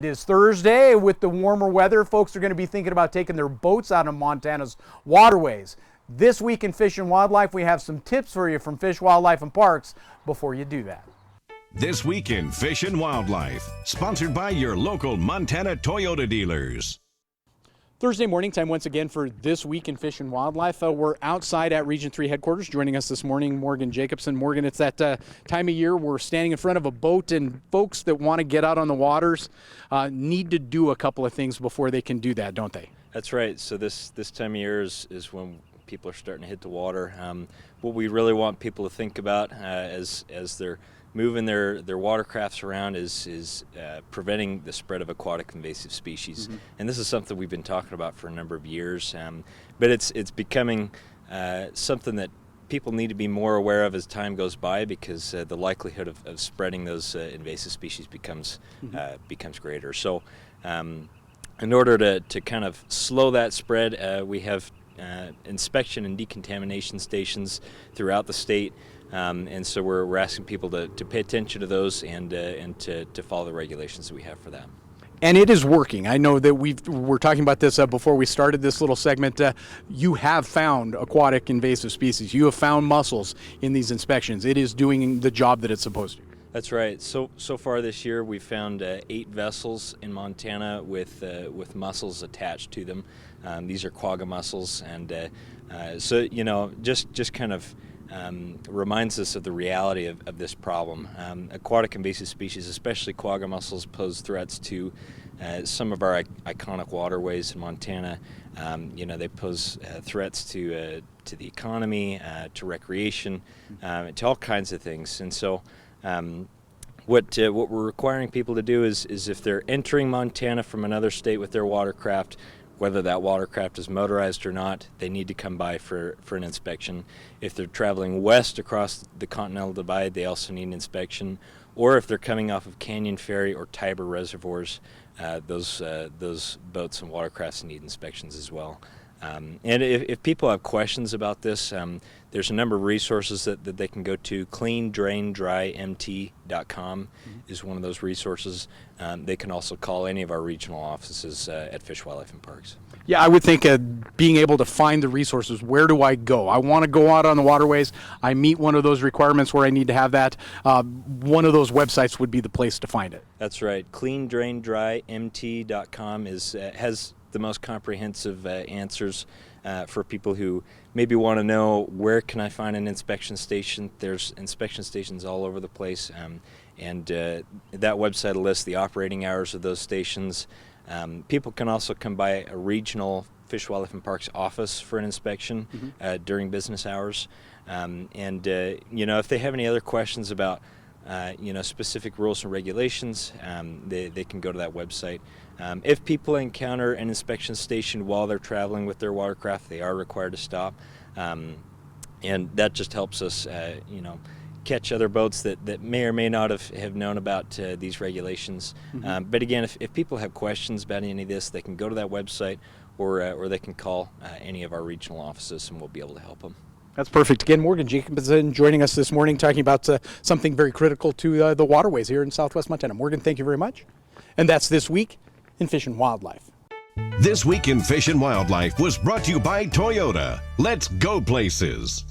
It is Thursday. With the warmer weather, folks are going to be thinking about taking their boats out of Montana's waterways. This week in Fish and Wildlife, we have some tips for you from Fish, Wildlife, and Parks before you do that. This week in Fish and Wildlife, sponsored by your local Montana Toyota dealers. Thursday morning time once again for This Week in Fish and Wildlife. We're outside at Region 3 headquarters. Joining us this morning, Morgan Jacobsen. Morgan, it's that time of year we're standing in front of a boat, and folks that want to get out on the waters need to do a couple of things before they can do that, don't they? That's right. So this time of year is when people are starting to hit the water. What we really want people to think about as they're moving their watercrafts around is preventing the spread of aquatic invasive species. Mm-hmm. And this is something we've been talking about for a number of years, but it's becoming something that people need to be more aware of as time goes by, because the likelihood of spreading those invasive species becomes greater. So in order to kind of slow that spread, we have inspection and decontamination stations throughout the state. And so we're asking people to pay attention to those and to follow the regulations that we have for that. And it is working. I know that we're talking about this before we started this little segment. You have found aquatic invasive species. You have found mussels in these inspections. It is doing the job that it's supposed to. That's right. So far this year, we've found 8 vessels in Montana with mussels attached to them. These are quagga mussels, and so just kind of reminds us of the reality of this problem. Aquatic invasive species, especially quagga mussels, pose threats to some of our iconic waterways in Montana. They pose threats to the economy, to recreation, to all kinds of things. And so what we're requiring people to do is if they're entering Montana from another state with their watercraft, whether that watercraft is motorized or not, they need to come by for an inspection. If they're traveling west across the Continental Divide, they also need an inspection. Or if they're coming off of Canyon Ferry or Tiber reservoirs, those boats and watercrafts need inspections as well. And if people have questions about this, there's a number of resources that they can go to. CleanDrainDryMT.com is one of those resources. They can also call any of our regional offices at Fish, Wildlife, and Parks. Yeah, I would think being able to find the resources. Where do I go? I want to go out on the waterways. I meet one of those requirements where I need to have that. One of those websites would be the place to find it. That's right. CleanDrainDryMT.com has the most comprehensive answers for people who maybe want to know, where can I find an inspection station? There's inspection stations all over the place, and that website lists the operating hours of those stations. People can also come by a regional Fish, Wildlife, and Parks office for an inspection during business hours. If they have any other questions about specific rules and regulations, they can go to that website. If people encounter an inspection station while they're traveling with their watercraft, they are required to stop, and that just helps us, catch other boats that may or may not have known about these regulations. But again, if people have questions about any of this, they can go to that website, or they can call any of our regional offices, and we'll be able to help them. That's perfect. Again, Morgan Jacobsen joining us this morning, talking about something very critical to the waterways here in southwest Montana. Morgan, thank you very much. And that's This Week in Fish and Wildlife. This Week in Fish and Wildlife was brought to you by Toyota. Let's go places.